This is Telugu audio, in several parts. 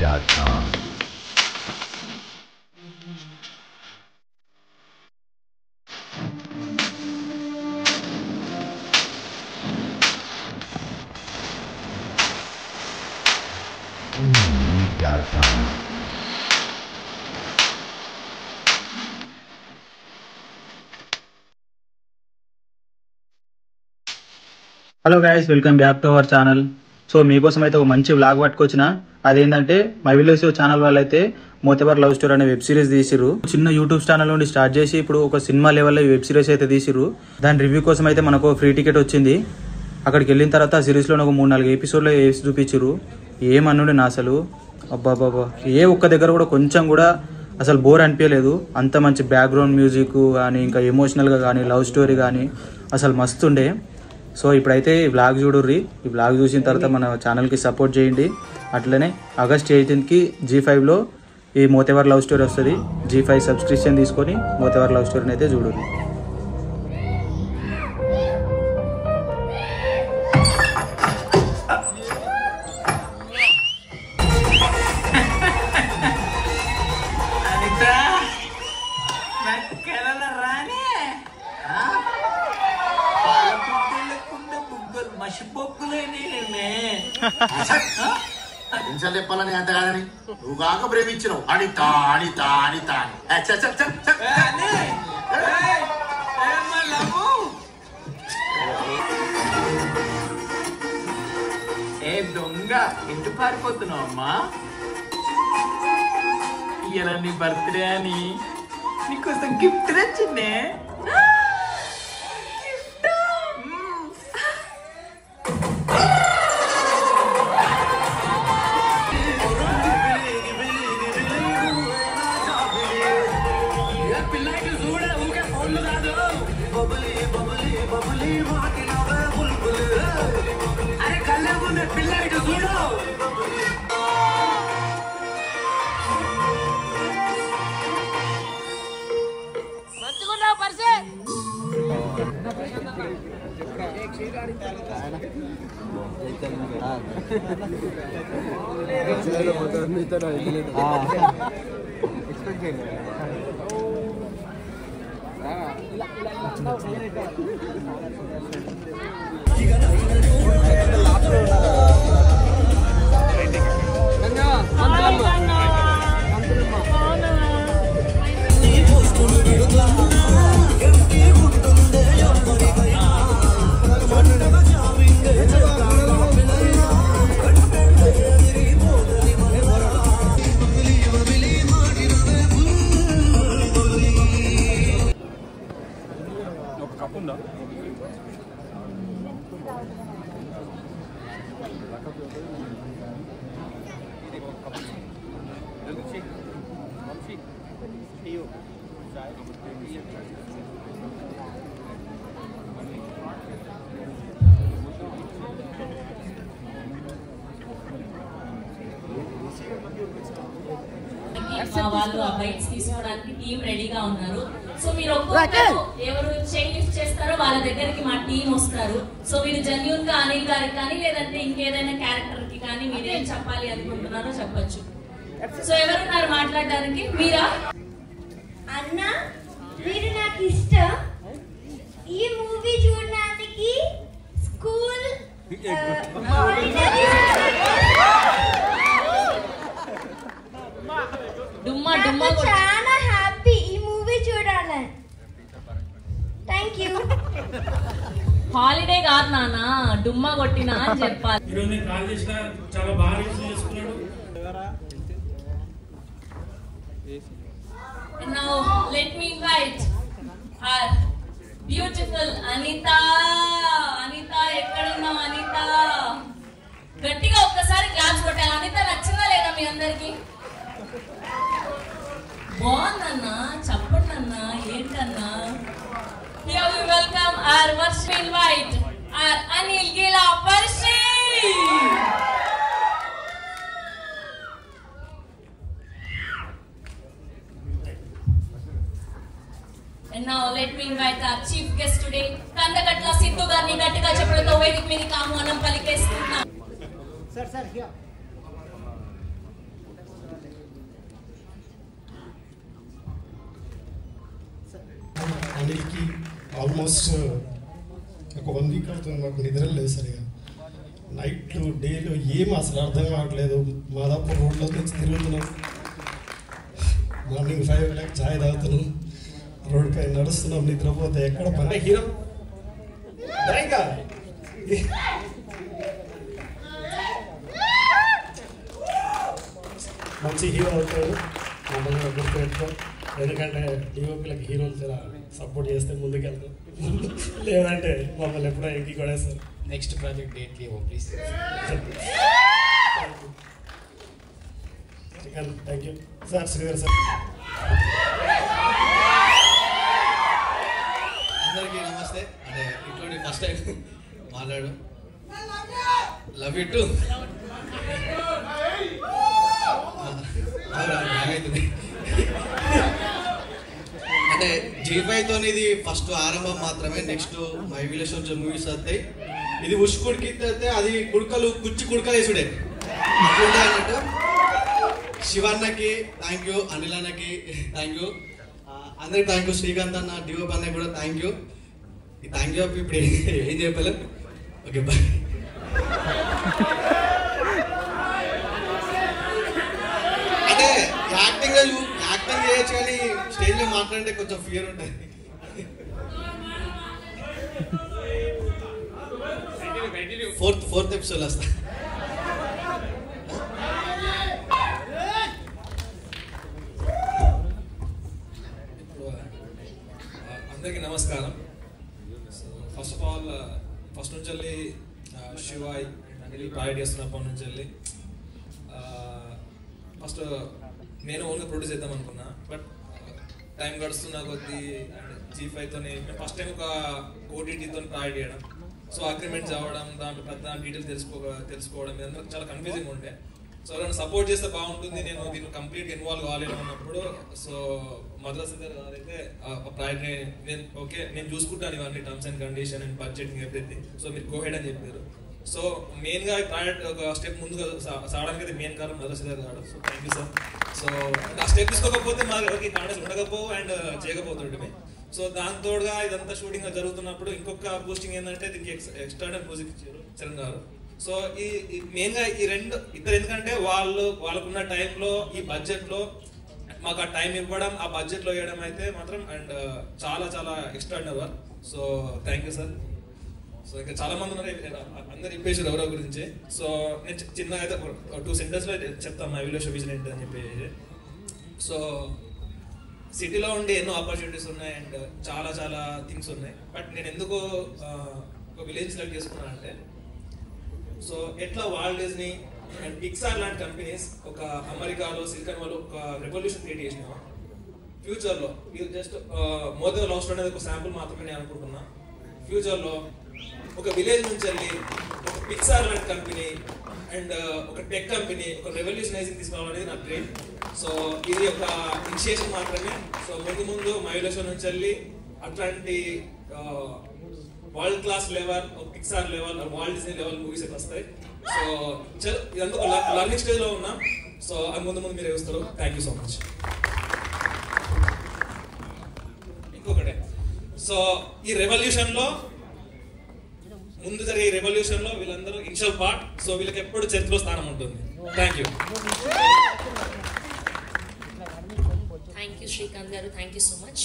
Movie.com. Movie.com. Hello guys, welcome back to our channel. So మీకోసం అయితే ఒక మంచి వ్లాగ్ పట్టుకొచ్చిన. అదేంటంటే మై విలేజ్ ఛానల్ వాళ్ళు అయితే మోతేబార్ లవ్ స్టోరీ అనే వెబ్ సిరీస్ తీసిరు. చిన్న యూట్యూబ్ ఛానల్ నుండి స్టార్ట్ చేసి ఇప్పుడు ఒక సినిమా లెవెల్లో ఈ వెబ్ సిరీస్ అయితే తీసిరు. దాని రివ్యూ కోసం అయితే మనకు ఫ్రీ టికెట్ వచ్చింది. అక్కడికి వెళ్ళిన తర్వాత ఆ సిరీస్లో ఒక 3-4 ఎపిసోడ్లో వేసి చూపించారు. ఏమన్నుండే నా అసలు అబ్బాబాబా, ఏ ఒక్క దగ్గర కూడా కొంచెం కూడా అసలు బోర్ అనిపించలేదు. అంత మంచి బ్యాక్గ్రౌండ్ మ్యూజిక్ కానీ, ఇంకా ఎమోషనల్గా కానీ, లవ్ స్టోరీ కానీ అసలు మస్తుండే. సో ఇప్పుడైతే ఈ వ్లాగ్ చూడుర్రి. ఈ వ్లాగ్ చూసిన తర్వాత మన ఛానల్కి సపోర్ట్ చేయండి. అట్లనే ఆగస్ట్ 18కి G5లో ఈ మోతేబార్ లవ్ స్టోరీ వస్తుంది. G5 సబ్స్క్రిప్షన్ తీసుకొని మోతేబార్ లవ్ స్టోరీని అయితే చూడుర్రి. చెప్పాలని అంత కాదని నువ్వు కాక ప్రేమించినావు అనిత అనిత అనిత ఏ దొంగ ఇంటి పారిపోతున్నావు అమ్మా. ఇలా నీ బర్త్డే అని నీకోసం గిఫ్ట్ తెచ్చిందే. వాళ్ళు ఆ బైట్స్ తీసుకోవడానికి టీం రెడీగా ఉన్నారు. సో మీరు ఒక్కొక్కరు ఎవరు చైన్ లిఫ్ట్ చేస్తారో వాళ్ళ దగ్గరికి మా టీం వస్తారు. సో మీరు జెన్యూన్ గా అనిల్ గారికి కానీ లేదంటే ఇంకేదైనా క్యారెక్టర్ కి కానీ మీరు ఏం చెప్పాలి అనుకుంటున్నారో చెప్పొచ్చు. సో ఎవరున్నారు మాట్లాడడానికి? మీరా? అన్న, మీరు నాకు ఇష్టం. ఈ మూవీ చూడడానికి స్కూల్ చాలా హ్యాపీ ఈ మూవీ చూడాలని. Thank you. హాలిడే కాదు నాన్న, డుమ్మా కొట్టినా అని చెప్పాలి. చాలా బాగా చేసుకున్నాడు. Now let me invite our beautiful Anita. Anita, ఎక్కడున్నావు అనిత? గట్టిగా ఒక్కసారి క్లాప్స్ కొట్టాలి. అనిత నచ్చిందా లేదా మీ అందరికి? బాగుందన్నా, చెప్పండి అన్నా, ఏంటన్నా? Here we welcome our worship invite our Anil Gila Parshi. And now let me invite our chief guest today, Kandakatla Sidhu Garni గట్టిగా చెప్పడంతో వేదిక మీదకి ఆహ్వానం పలికేస్తున్నాం. Sir, here. ఆల్మోస్ట్ ఒక 1 వీక్ అవుతుంది మాకు నిద్ర లేదు సరిగా. నైట్లు డేలు ఏం అసలు అర్థం కావట్లేదు. మాదాపూర్ రోడ్లో నుంచి తిరుగుతున్నాం. మార్నింగ్ 5 o'clock ఛాయ్ తాగుతున్నాం, రోడ్ పైన నడుస్తున్నాం, నిద్రపోతే ఎక్కడ పని. హీరో మంచి హీరో అవుతాడు, మమ్మల్ని గుర్తుపెట్టుకో. ఎందుకంటే డిఓపీలకి హీరోలు చాలా సపోర్ట్ చేస్తే ముందుకెళ్తాం, లేదంటే మమ్మల్ని ఎప్పుడో ఎంకి కొడేస్తారు. నెక్స్ట్ ప్రాజెక్ట్ డేట్కి ఇవ్వ please. Thank you sir. Sridhar sir. అందరికీ నమస్తే. అంటే ఇంట్లో ఫస్ట్ టైం మాట్లాడు. లవ్ యూ టు అంటే G5 ఇది ఫస్ట్ ఆరంభం మాత్రమే. నెక్స్ట్ మై విలేజ్ మూవీస్ వస్తాయి. ఇది ఉష్కుడికి అది కుడుకలు కుడకలేసుడే అట్లుంటాయి అన్నట్టు. శివన్నకి థ్యాంక్ యూ, అనిల్ అన్నకి థ్యాంక్ యూ, అందరికి థ్యాంక్ యూ. శ్రీకాంత్ అన్న, డిఓప్ అన్నకి కూడా థ్యాంక్ యూ. ఈ థ్యాంక్ యూ ఇప్పుడు ఏం చెప్పలేదు. Okay bye. అంటే యాక్టింగ్ చేయొచ్చు కానీ స్టేజ్లో మాట్లాడితే కొంచెం ఫియర్ ఉంటుంది. ఫోర్త్ ఎపిసోడ్ వస్తా. అందరికీ నమస్కారం. ఫస్ట్ ఆఫ్ ఆల్ ఫస్ట్ నుంచి వెళ్ళి శివాయ్ అనిల్ ప్రాజెక్ట్ చేస్తున్నప్పటి నుంచి వెళ్ళి ఫస్ట్ నేను ఓన్గా ప్రొడ్యూస్ చేద్దాం అనుకున్నా. బట్ టైం గడుస్తున్న కొద్దీ G5తో ఫస్ట్ టైం ఒక OTTతో ప్రాజెక్ట్ చేయడం, సో అగ్రిమెంట్స్ అవ్వడం, దాంట్లో పెద్ద డీటెయిల్స్ తెలుసుకోవడం ఇదంతా చాలా కన్ఫ్యూజింగ్ ఉండే. సో ఎవరైనా సపోర్ట్ చేస్తే బాగుంటుంది, నేను దీన్ని కంప్లీట్గా ఇన్వాల్వ్ కాలేను అన్నప్పుడు సో మద్రాసిద్దర్ గారైతే ఆ ప్రాజెక్ట్ని నేను చూసుకుంటాను, ఇవన్నీ terms and condition and budgeting everything, so మీరు గో హెడ్ అని చెప్పారు. సో మెయిన్గా ఈ ప్రాజెక్ట్ ఒక స్టెప్ ముందుగా సాగడానికి అయితే మెయిన్ కారణం మద్రాసిద్దర్ గారు. So thank you sir. So ఆ స్టెప్ తీసుకోకపోతే మా ఎవరికి కాంటాక్ట్ ఉండకపోవు అండ్ చేయకపోతుంటే. సో దాంతోడుగా ఇదంతా షూటింగ్ జరుగుతున్నప్పుడు ఇంకొక బూస్టింగ్ ఏంటంటే దీనికి ఎక్స్టర్నల్ మ్యూజిక్ ఇచ్చారు చరణ్ గారు. సో ఈ మెయిన్గా ఈ ఇద్దరు ఎందుకంటే వాళ్ళకున్న టైంలో ఈ బడ్జెట్లో మాకు ఆ టైం ఇవ్వడం, ఆ బడ్జెట్లో వేయడం అయితే మాత్రం అండ్ చాలా చాలా extraordinary work. So thank you sir. So ఇంకా చాలా మంది ఉన్నారు, అందరు చెప్పేసారు ఎవరో గురించి. సో నేను చిన్నగా అయితే 2 సెంటెన్స్లో చెప్తాను మై విలేజ్ విజన్ ఏంటి అని చెప్పి. సో సిటీలో ఉండి ఎన్నో ఆపర్చునిటీస్ ఉన్నాయి అండ్ చాలా చాలా థింగ్స్ ఉన్నాయి. బట్ నేను ఎందుకు ఒక విలేజ్ సెలెక్ట్ చేసుకున్నాను అంటే, సో ఎట్లా వాల్ట్ డిజ్నీ అండ్ పిక్సార్ లాంటి కంపెనీస్ ఒక అమెరికాలో సిలికాన్ వాళ్ళు ఒక రెవల్యూషన్ క్రియేట్ చేసినా ఫ్యూచర్లో ఇది జస్ట్ మోదీ లవ్ స్టోరీ అనేది ఒక శాంపుల్ మాత్రమే నేను అనుకుంటున్నా. ఫ్యూచర్లో ఒక విలేజ్ నుంచి వెళ్ళి ఒక పిక్సార్ లాంటి కంపెనీ అండ్ ఒక టెక్ కంపెనీ ఒక రెవల్యూషనైజింగ్ తీసుకోవాలనేది నా డ్రీమ్. సో ఇది ఒక ఇనిషియేషన్ మాత్రమే. సో ముందు మై విలేజ్ నుంచి వెళ్ళి అట్లాంటి world class level, Pixar level, Walt Disney level movies అయితే వస్తాయి. సో ఇదంతా లర్నింగ్ స్టేజ్ లో ఉన్నాం. సో అది ముందు మీరు చూస్తారు. Thank you so much. ఇంకొకటే, సో ఈ రెవల్యూషన్ లో ముందు జరిగే రెవల్యూషన్ లో వీళ్ళందరూ ఇనిషియల్ పార్ట్. సో వీళ్ళకి ఎప్పుడు చరిత్రలో స్థానం ఉంటుంది. Thank you. Thank you Srikanth గారు, థ్యాంక్ యూ సో మచ్.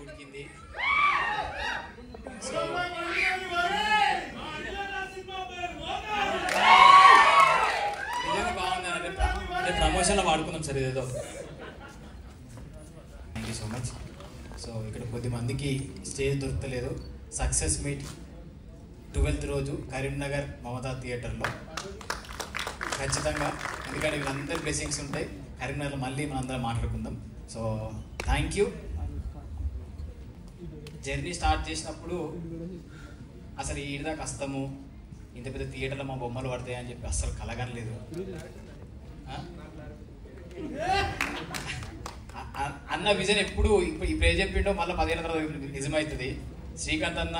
ఉడికింది. నిజంగా బాగుంది. అంటే ప్రమోషన్లో వాడుకున్నాం సార్ ఇదేదో. Thank you so much. So ఇక్కడ కొద్దిమందికి స్టేజ్ దొరకలేదు. సక్సెస్ మీట్ 12th రోజు కరీంనగర్ మమతా థియేటర్లో ఖచ్చితంగా, ఎందుకంటే వీళ్ళందరి బ్లెస్సింగ్స్ ఉంటాయి. కరీంనగర్లో మళ్ళీ మనం అందరం మాట్లాడుకుందాం. So thank you. Journey start చేసినప్పుడు అసలు ఈడదాకా వస్తాము, ఇంత పెద్ద థియేటర్లో మా బొమ్మలు పడతాయి అని చెప్పి అస్సలు కలగనలేదు. అన్న విజన్ ఎప్పుడు ఇప్పుడు ఏం చెప్పిండో మళ్ళీ 10 ఏళ్ళ తర్వాత నిజమవుతుంది. శ్రీకాంత్ అన్న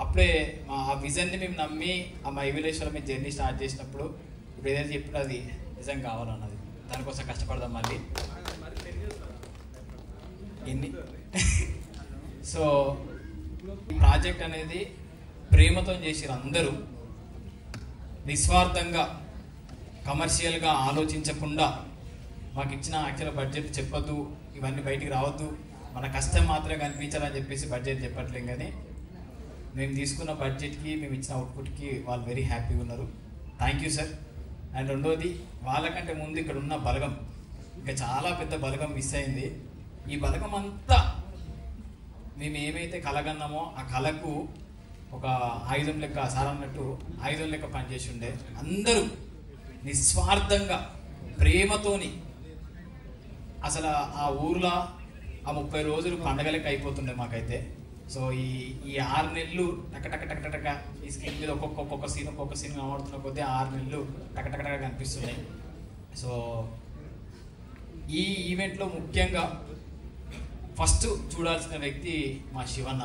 అప్పుడే ఆ విజన్ని మేము నమ్మి ఆ మై విలేజ్లో మేము జర్నీ స్టార్ట్ చేసినప్పుడు ఇప్పుడు ఏదైతే చెప్పినా అది నిజం కావాలన్నది, దానికోసం కష్టపడదాం మళ్ళీ ఎన్ని. సో ప్రాజెక్ట్ అనేది ప్రేమతో చేసిరు అందరూ, నిస్వార్థంగా కమర్షియల్గా ఆలోచించకుండా. మాకు ఇచ్చిన యాక్చువల్ బడ్జెట్ చెప్పొద్దు, ఇవన్నీ బయటికి రావద్దు, మన కష్టం మాత్రమే కనిపించాలని చెప్పేసి బడ్జెట్ చెప్పట్లేం. కానీ మేము తీసుకున్న బడ్జెట్కి మేము ఇచ్చిన అవుట్పుట్కి వాళ్ళు వెరీ హ్యాపీగా ఉన్నారు. Thank you sir. అండ్ రెండోది, వాళ్ళకంటే ముందు ఇక్కడ ఉన్న బలగం, ఇంకా చాలా పెద్ద బలగం మిస్ అయింది. ఈ బలగం అంతా మేము ఏమైతే కలగన్నామో ఆ కళకు ఒక ఆయుధం లెక్క, సార్ అన్నట్టు ఆయుధం లెక్క పనిచేసి ఉండే. అందరూ నిస్వార్థంగా ప్రేమతోని, అసలు ఆ ఊర్లో ఆ 30 రోజులు పండగ లెక్క అయిపోతుండే మాకైతే. సో ఈ 6 నెలలు టక ఈ స్క్రీన్ మీద ఒక్కొక్క సీన్ కనబడుతున్న కొద్దీ 6 నెలలు టక కనిపిస్తున్నాయి. సో ఈ ఈవెంట్లో ముఖ్యంగా ఫస్ట్ చూడాల్సిన వ్యక్తి మా శివన్న.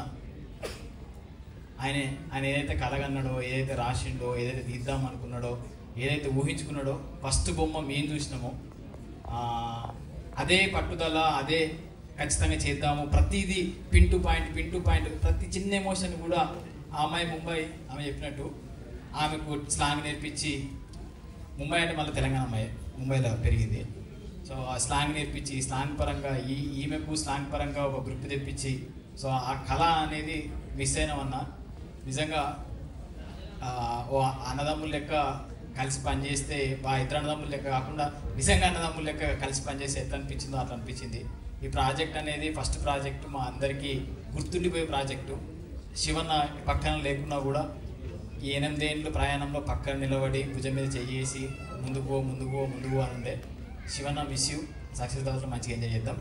ఆయన ఏదైతే కలగన్నాడో, ఏదైతే రాసిండో, ఏదైతే తీద్దాం అనుకున్నాడో, ఏదైతే ఊహించుకున్నాడో, ఫస్ట్ బొమ్మ మేము చూసినామో అదే పట్టుదల, అదే ఖచ్చితంగా చేద్దాము. ప్రతిదీ పిన్ టు పాయింట్ ప్రతి చిన్న ఎమోషన్ కూడా. ఆ అమ్మాయి ముంబై, ఆమె చెప్పినట్టు ఆమెకు స్లాంగ్ నేర్పించి, ముంబై అంటే మళ్ళీ తెలంగాణ అమ్మాయి, ముంబైలో పెరిగింది. సో ఆ స్లాంగ్ నేర్పించి, స్లాంగ్ పరంగా ఈమెకు స్లాంగ్ పరంగా ఒక గ్రూప్ తెప్పించి, సో ఆ కళ అనేది మిస్ అయినామన్నా. నిజంగా ఓ అన్నదమ్ముల లెక్క కలిసి పనిచేస్తే, ఇద్దరు అన్నదమ్ముల లెక్క కాకుండా నిజంగా అన్నదమ్ముల లెక్క కలిసి పనిచేస్తే ఎట్లా అనిపించిందో అట్లా అనిపించింది. ఈ ప్రాజెక్ట్ అనేది ఫస్ట్ ప్రాజెక్టు, మా అందరికీ గుర్తుండిపోయే ప్రాజెక్టు. శివన్న పక్కన లేకున్నా కూడా ఈ 8 ఏళ్ళ ప్రయాణంలో పక్కన నిలబడి భుజం మీద చెయ్యేసి ముందుకు అని ఉండే. Shivanna miss you. సక్సెస్ తర్వాత మంచిగా ఎంజాయ్ చేద్దాం.